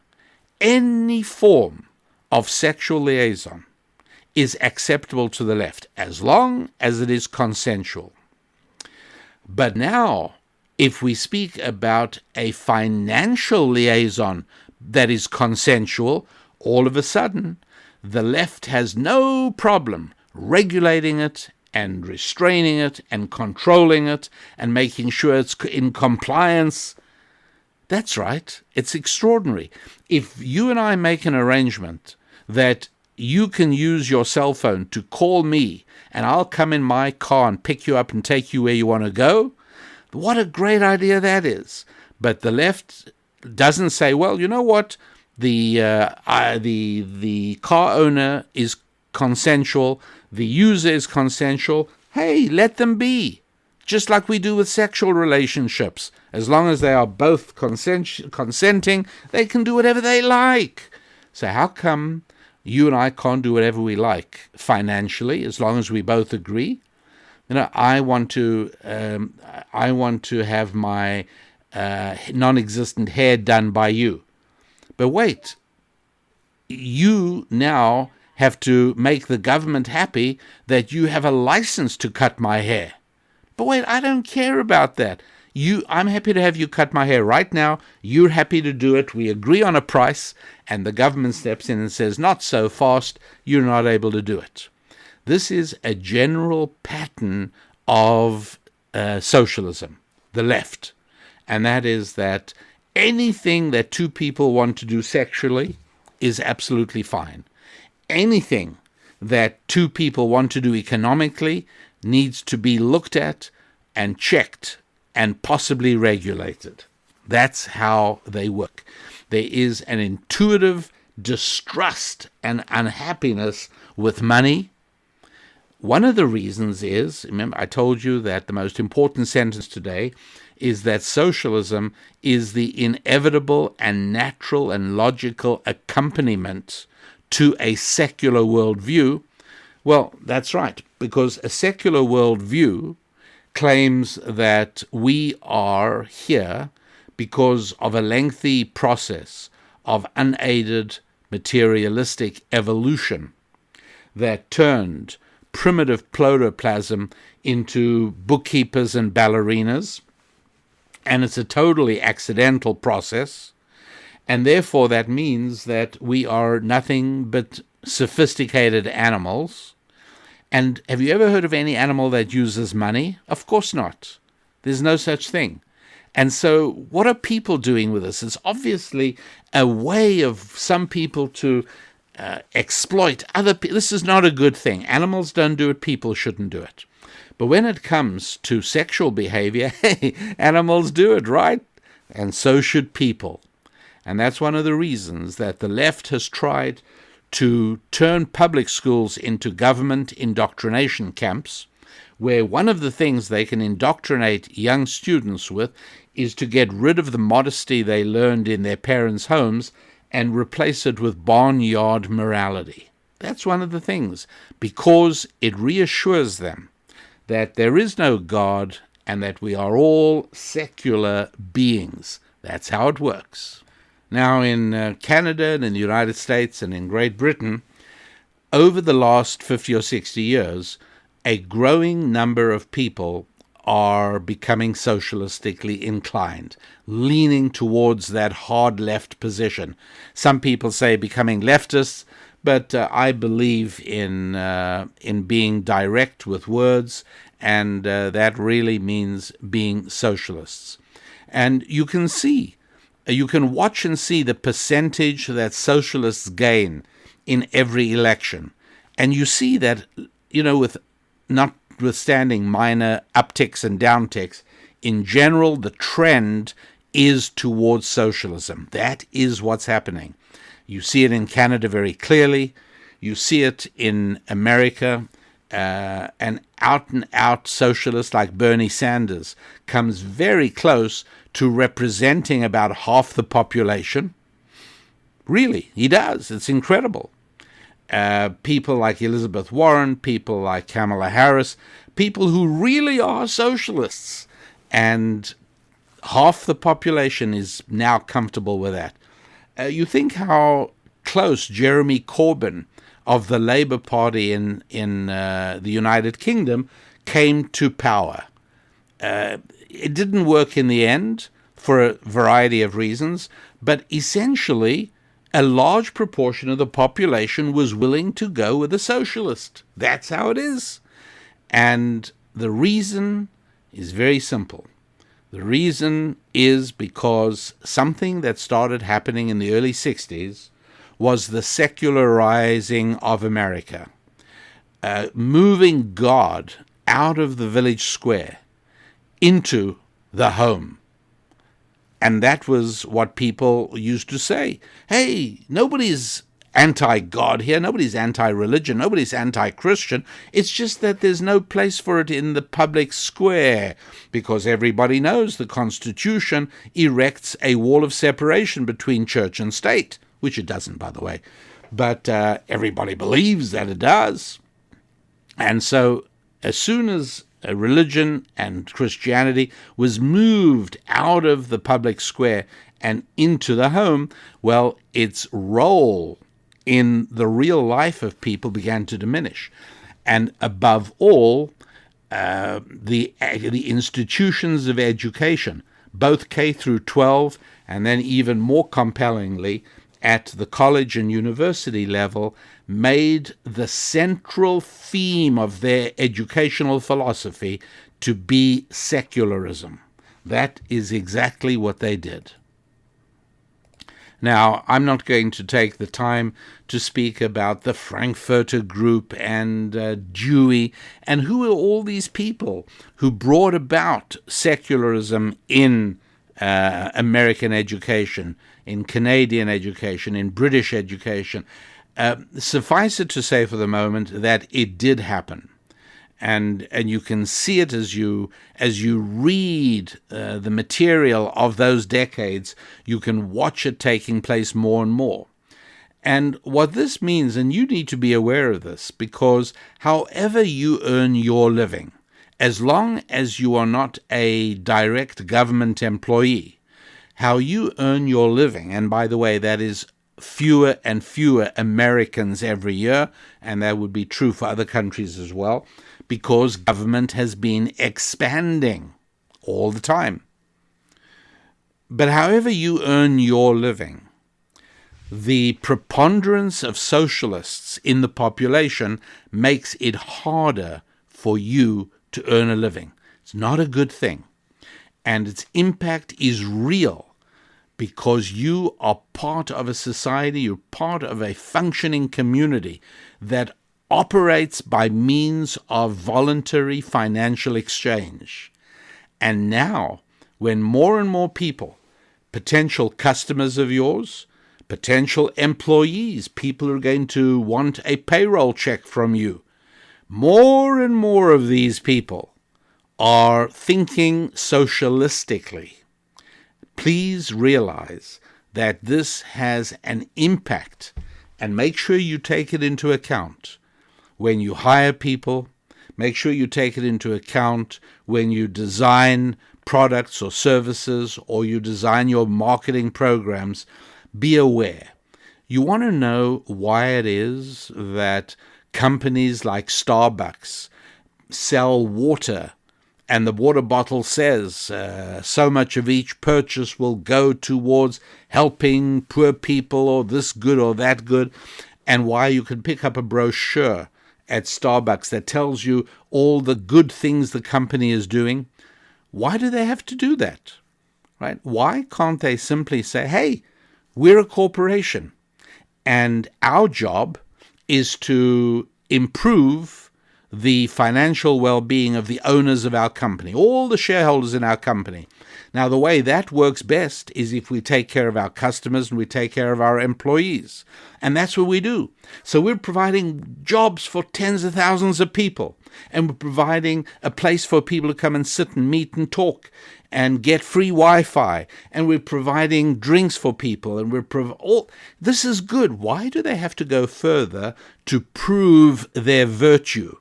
Any form of sexual liaison is acceptable to the left, as long as it is consensual. But now, if we speak about a financial liaison that is consensual, all of a sudden, the left has no problem regulating it and restraining it and controlling it and making sure it's in compliance. That's right. It's extraordinary. If you and I make an arrangement that you can use your cell phone to call me and I'll come in my car and pick you up and take you where you want to go, what a great idea that is. But the left doesn't say, well, you know what? The car owner is consensual. The user is consensual. Hey, let them be. Just like we do with sexual relationships. As long as they are both consenting, they can do whatever they like. So how come you and I can't do whatever we like financially, as long as we both agree? I want to have my non-existent hair done by you. But wait, you now have to make the government happy that you have a license to cut my hair. But wait, I don't care about that. I'm happy to have you cut my hair right now. You're happy to do it. We agree on a price, and the government steps in and says, not so fast, you're not able to do it. This is a general pattern of socialism, the left, and that is that anything that two people want to do sexually is absolutely fine. Anything that two people want to do economically needs to be looked at and checked and possibly regulated. That's how they work. There is an intuitive distrust and unhappiness with money. One of the reasons is, remember, I told you that the most important sentence today is that socialism is the inevitable and natural and logical accompaniment to a secular worldview. Well, that's right, because a secular worldview claims that we are here because of a lengthy process of unaided materialistic evolution that turned primitive protoplasm into bookkeepers and ballerinas, and it's a totally accidental process, and therefore that means that we are nothing but sophisticated animals, And have you ever heard of any animal that uses money? Of course not. There's no such thing. And so what are people doing with this? It's obviously a way of some people to exploit other people. This is not a good thing. Animals don't do it. People shouldn't do it. But when it comes to sexual behavior, hey, animals do it, right? And so should people. And that's one of the reasons that the left has tried to turn public schools into government indoctrination camps, where one of the things they can indoctrinate young students with is to get rid of the modesty they learned in their parents' homes and replace it with barnyard morality. That's one of the things, because it reassures them that there is no God and that we are all secular beings. That's how it works. Now, in Canada and in the United States and in Great Britain, over the last 50 or 60 years, a growing number of people are becoming socialistically inclined, leaning towards that hard left position. Some people say becoming leftists, but I believe in being direct with words, and that really means being socialists. And you can watch and see the percentage that socialists gain in every election. And you see that, with notwithstanding minor upticks and downticks, in general, the trend is towards socialism. That is what's happening. You see it in Canada very clearly. You see it in America. An out-and-out socialist like Bernie Sanders comes very close to representing about half the population. Really, he does. It's incredible. People like Elizabeth Warren, people like Kamala Harris, people who really are socialists. And half the population is now comfortable with that. You think how close Jeremy Corbyn of the Labour Party in the United Kingdom came to power. It didn't work in the end for a variety of reasons, but essentially a large proportion of the population was willing to go with a socialist. That's how it is. And the reason is very simple. The reason is because something that started happening in the early 60s was the secularizing of America, moving God out of the village square into the home. And that was what people used to say. Hey, nobody's anti-God here, nobody's anti-religion, nobody's anti-Christian. It's just that there's no place for it in the public square, because everybody knows the Constitution erects a wall of separation between church and state, which it doesn't, by the way. But everybody believes that it does. And so as soon as religion and Christianity was moved out of the public square and into the home, well, its role in the real life of people began to diminish. And above all, the institutions of education, both K through 12, and then even more compellingly, at the college and university level, made the central theme of their educational philosophy to be secularism. That is exactly what they did. Now, I'm not going to take the time to speak about the Frankfurter Group and Dewey, and who are all these people who brought about secularism in American education, in Canadian education, in British education. Suffice it to say for the moment that it did happen. And you can see it as you read the material of those decades. You can watch it taking place more and more. And what this means, and you need to be aware of this, because however you earn your living, as long as you are not a direct government employee, how you earn your living, and by the way, that is fewer and fewer Americans every year, and that would be true for other countries as well, because government has been expanding all the time. But however you earn your living, the preponderance of socialists in the population makes it harder for you to earn a living. It's not a good thing. And its impact is real because you are part of a society, you're part of a functioning community that operates by means of voluntary financial exchange. And now, when more and more people, potential customers of yours, potential employees, people who are going to want a payroll check from you, more and more of these people are thinking socialistically. Please realize that this has an impact, and make sure you take it into account when you hire people. Make sure you take it into account when you design products or services, or you design your marketing programs. Be aware. You want to know why it is that companies like Starbucks sell water, and the water bottle says so much of each purchase will go towards helping poor people or this good or that good, and why you can pick up a brochure at Starbucks that tells you all the good things the company is doing. Why do they have to do that? Right? Why can't they simply say, hey, we're a corporation, and our job is to improve the financial well-being of the owners of our company, all the shareholders in our company. Now, the way that works best is if we take care of our customers and we take care of our employees. And that's what we do. So we're providing jobs for tens of thousands of people, and we're providing a place for people to come and sit and meet and talk and get free Wi-Fi, and we're providing drinks for people, and this is good. Why do they have to go further to prove their virtue?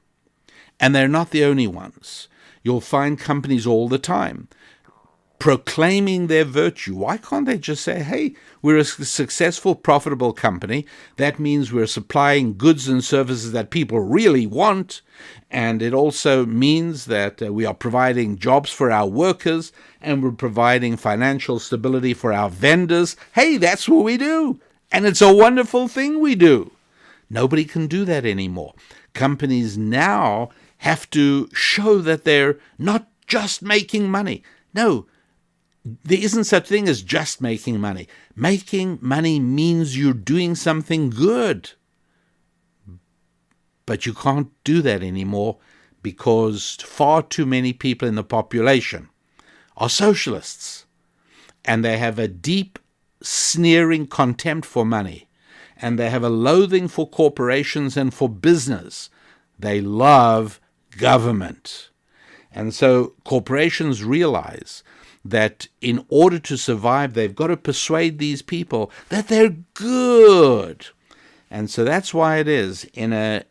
And they're not the only ones. You'll find companies all the time proclaiming their virtue. Why can't they just say, hey, we're a successful, profitable company. That means we're supplying goods and services that people really want. And it also means that we are providing jobs for our workers, and we're providing financial stability for our vendors. Hey, that's what we do. And it's a wonderful thing we do. Nobody can do that anymore. Companies now have to show that they're not just making money. No, there isn't such thing as just making money. Making money means you're doing something good. But you can't do that anymore because far too many people in the population are socialists, and they have a deep, sneering contempt for money, and they have a loathing for corporations and for business. They love government. And so corporations realize that in order to survive, they've got to persuade these people that they're good. And so that's why it is in an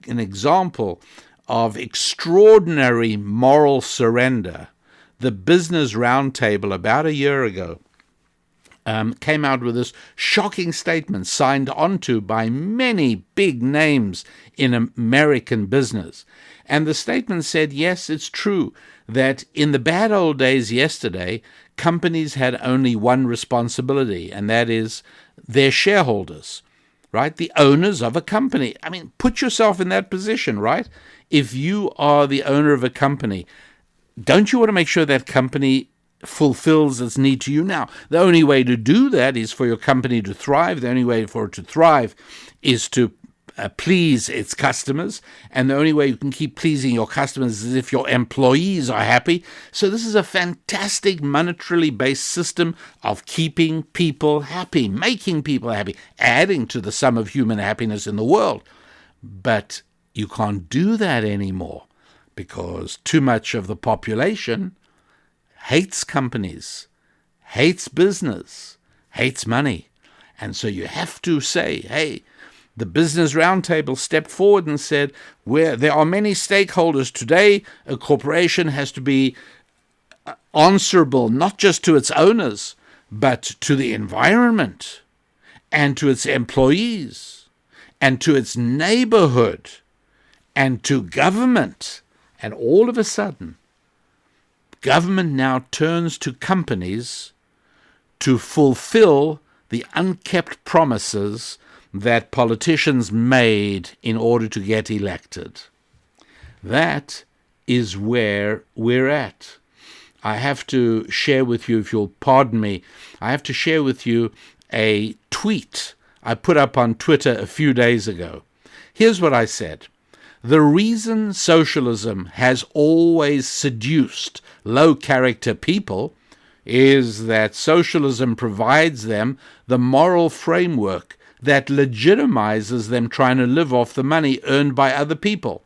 example of extraordinary moral surrender. The Business Roundtable about a year ago came out with this shocking statement signed onto by many big names in American business. And the statement said, yes, it's true that in the bad old days yesterday, companies had only one responsibility, and that is their shareholders, right? The owners of a company. I mean, put yourself in that position, right? If you are the owner of a company, don't you want to make sure that company fulfills its need to you? Now, the only way to do that is for your company to thrive. The only way for it to thrive is to please its customers, and the only way you can keep pleasing your customers is if your employees are happy. So this is a fantastic monetarily based system of keeping people happy, making people happy, adding to the sum of human happiness in the world. But you can't do that anymore because too much of the population hates companies, hates business, hates money. And so you have to say, hey, the Business Roundtable stepped forward and said, where there are many stakeholders today, a corporation has to be answerable not just to its owners, but to the environment and to its employees and to its neighborhood and to government. And all of a sudden, government now turns to companies to fulfill the unkept promises that politicians made in order to get elected. That is where we're at. I have to share with you, if you'll pardon me, I have to share with you a tweet I put up on Twitter a few days ago. Here's what I said. The reason socialism has always seduced low-character people is that socialism provides them the moral framework that legitimizes them trying to live off the money earned by other people.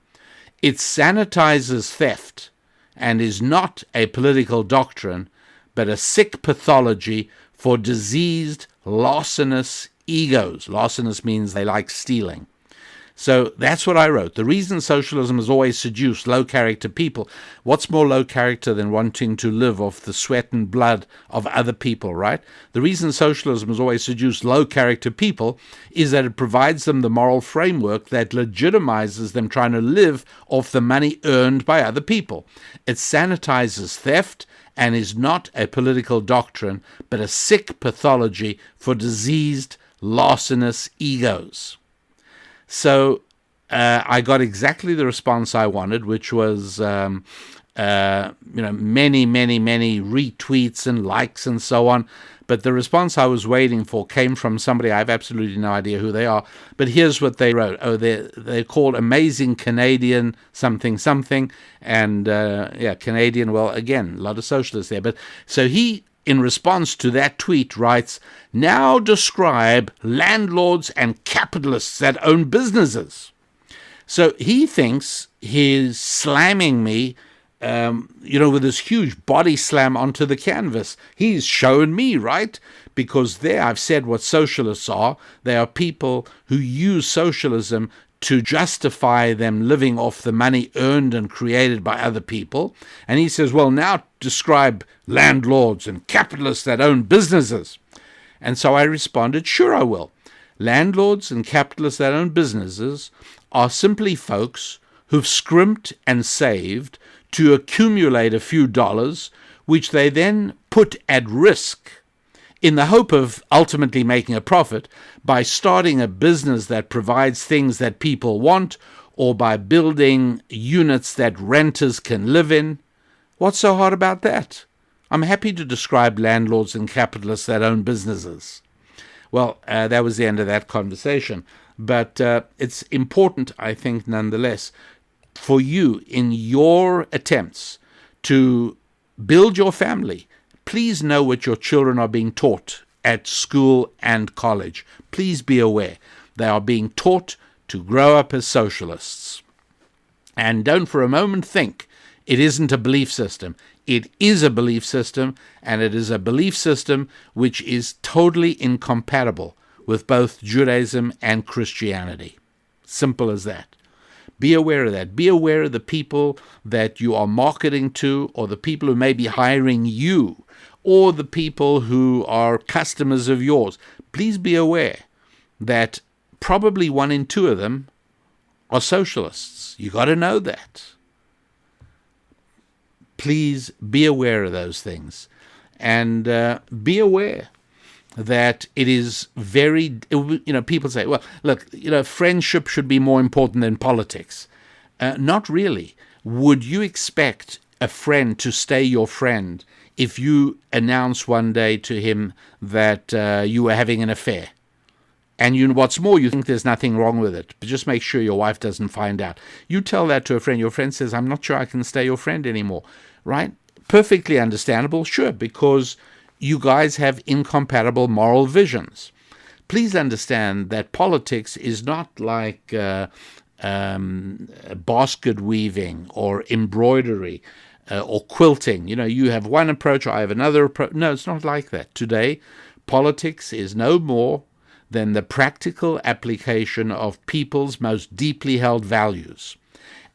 It sanitizes theft and is not a political doctrine, but a sick pathology for diseased, larcenous egos. Larcenous means they like stealing. So that's what I wrote. The reason socialism has always seduced low-character people, what's more low character than wanting to live off the sweat and blood of other people, right? The reason socialism has always seduced low-character people is that it provides them the moral framework that legitimizes them trying to live off the money earned by other people. It sanitizes theft and is not a political doctrine, but a sick pathology for diseased, larcenous egos. So I got exactly the response I wanted, which was many retweets and likes and so on. But the response I was waiting for came from somebody. I have absolutely no idea who they are. But here's what they wrote. Oh, they're called Amazing Canadian something something. And Canadian, well, again, a lot of socialists there. But so he, in response to that tweet, writes, now describe landlords and capitalists that own businesses. So he thinks he's slamming me, with this huge body slam onto the canvas. He's shown me, right? Because there I've said what socialists are. They are people who use socialism to justify them living off the money earned and created by other people. And he says, well, now describe landlords and capitalists that own businesses. And so I responded, sure I will. Landlords and capitalists that own businesses are simply folks who've scrimped and saved to accumulate a few dollars, which they then put at risk in the hope of ultimately making a profit by starting a business that provides things that people want, or by building units that renters can live in. What's so hard about that? I'm happy to describe landlords and capitalists that own businesses. Well, that was the end of that conversation. But it's important, I think, nonetheless, for you in your attempts to build your family, please know what your children are being taught at school and college. Please be aware. They are being taught to grow up as socialists. And don't for a moment think it isn't a belief system. It is a belief system, and it is a belief system which is totally incompatible with both Judaism and Christianity. Simple as that. Be aware of that. Be aware of the people that you are marketing to, or the people who may be hiring you, or the people who are customers of yours. Please be aware that probably 1 in 2 of them are socialists. You got to know that. Please be aware of those things, and be aware that it is very, people say, well, look, friendship should be more important than politics. Not really. Would you expect a friend to stay your friend if you announce one day to him that you were having an affair? And what's more, you think there's nothing wrong with it, but just make sure your wife doesn't find out. You tell that to a friend. Your friend says, I'm not sure I can stay your friend anymore, right? Perfectly understandable, sure, because you guys have incompatible moral visions. Please understand that politics is not like basket weaving or embroidery or quilting. You have one approach, I have another approach. No, it's not like that. Today, politics is no more than the practical application of people's most deeply held values.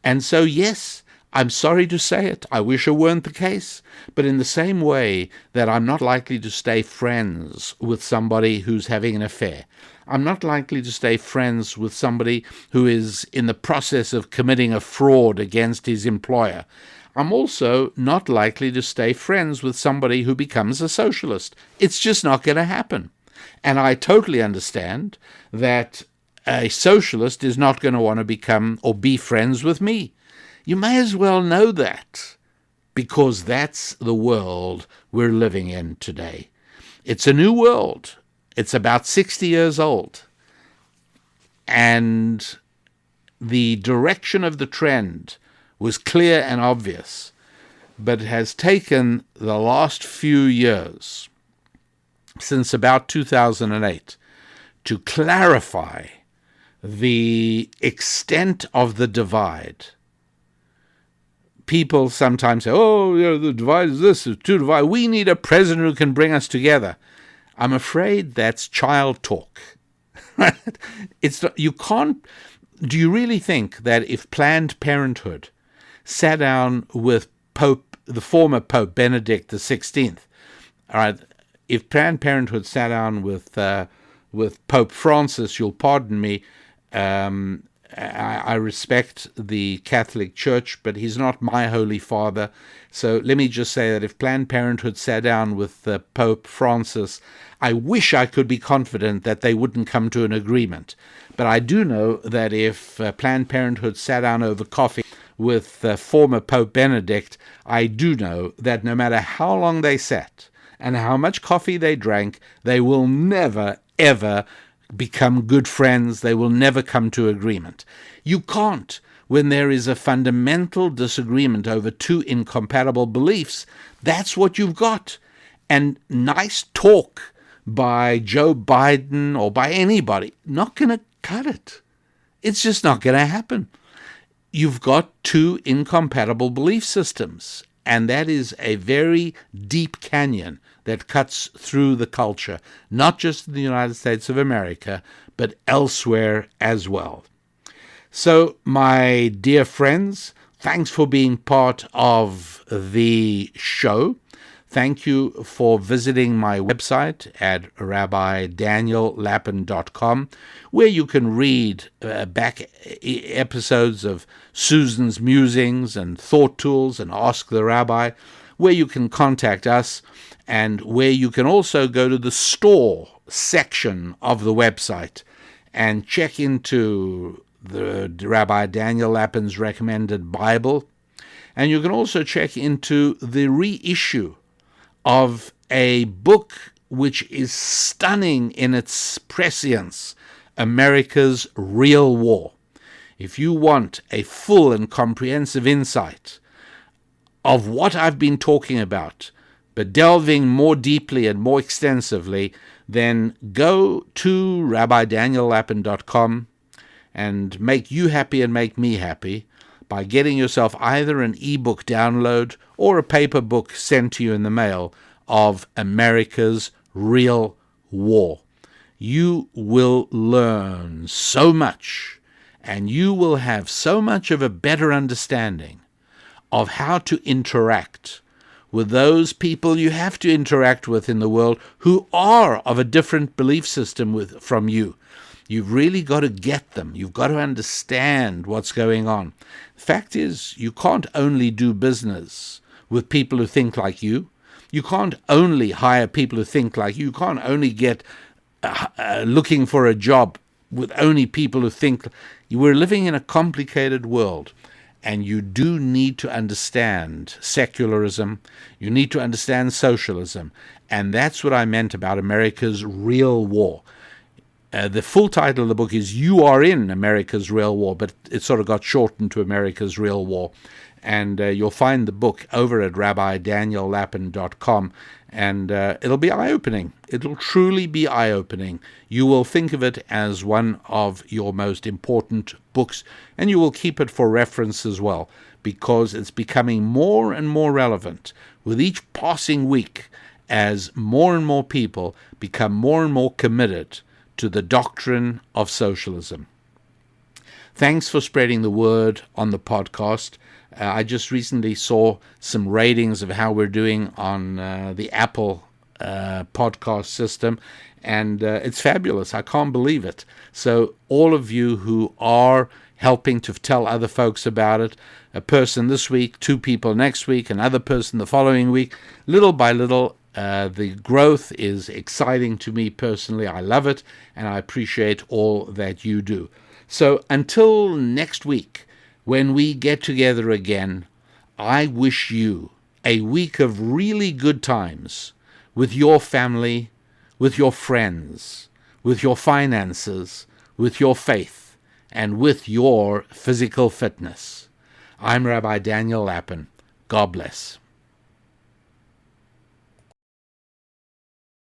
And so, yes, I'm sorry to say it, I wish it weren't the case, but in the same way that I'm not likely to stay friends with somebody who's having an affair, I'm not likely to stay friends with somebody who is in the process of committing a fraud against his employer. I'm also not likely to stay friends with somebody who becomes a socialist. It's just not going to happen. And I totally understand that a socialist is not going to want to become or be friends with me. You may as well know that, because that's the world we're living in today. It's a new world. It's about 60 years old. And the direction of the trend was clear and obvious, but has taken the last few years, since about 2008, to clarify the extent of the divide. People sometimes say, the divide is this, it's too divided. We need a president who can bring us together. I'm afraid that's child talk. You can't. Do you really think that if Planned Parenthood sat down with the former Pope Benedict XVI, all right, if Planned Parenthood sat down with Pope Francis, you'll pardon me, I respect the Catholic Church, but he's not my Holy Father. So let me just say that if Planned Parenthood sat down with Pope Francis, I wish I could be confident that they wouldn't come to an agreement. But I do know that if Planned Parenthood sat down over coffee with former Pope Benedict, I do know that no matter how long they sat and how much coffee they drank, they will never, ever become good friends. They will never come to agreement. You can't. When there is a fundamental disagreement over two incompatible beliefs, that's what you've got. And nice talk by Joe Biden or by anybody, not going to cut it. It's just not going to happen. You've got two incompatible belief systems, and that is a very deep canyon that cuts through the culture, not just in the United States of America, but elsewhere as well. So, my dear friends, thanks for being part of the show. Thank you for visiting my website at rabbidaniellapin.com, where you can read back episodes of Susan's Musings and Thought Tools and Ask the Rabbi, where you can contact us, and where you can also go to the store section of the website and check into the Rabbi Daniel Lapin's recommended Bible. And you can also check into the reissue of a book which is stunning in its prescience, America's Real War. If you want a full and comprehensive insight of what I've been talking about, but delving more deeply and more extensively, then go to rabbidaniellapin.com and make you happy and make me happy by getting yourself either an ebook download or a paper book sent to you in the mail of America's Real War. You will learn so much, and you will have so much of a better understanding of how to interact with those people you have to interact with in the world who are of a different belief system from you. You've really got to get them. You've got to understand what's going on. The fact is, you can't only do business with people who think like you. You can't only hire people who think like you. You can't only get looking for a job with only people who think. We're living in a complicated world, and you do need to understand secularism. You need to understand socialism. And that's what I meant about America's Real War. The full title of the book is You Are in America's Real War, but it sort of got shortened to America's Real War. And you'll find the book over at rabbidaniellapin.com, and it'll be eye-opening. It'll truly be eye-opening. You will think of it as one of your most important books, and you will keep it for reference as well, because it's becoming more and more relevant with each passing week as more and more people become more and more committed to the doctrine of socialism. Thanks for spreading the word on the podcast. I just recently saw some ratings of how we're doing on the Apple podcast system, and it's fabulous. I can't believe it. So all of you who are helping to tell other folks about it, a person this week, two people next week, another person the following week, little by little, The growth is exciting to me personally. I love it, and I appreciate all that you do. So until next week, when we get together again, I wish you a week of really good times with your family, with your friends, with your finances, with your faith, and with your physical fitness. I'm Rabbi Daniel Lappin. God bless.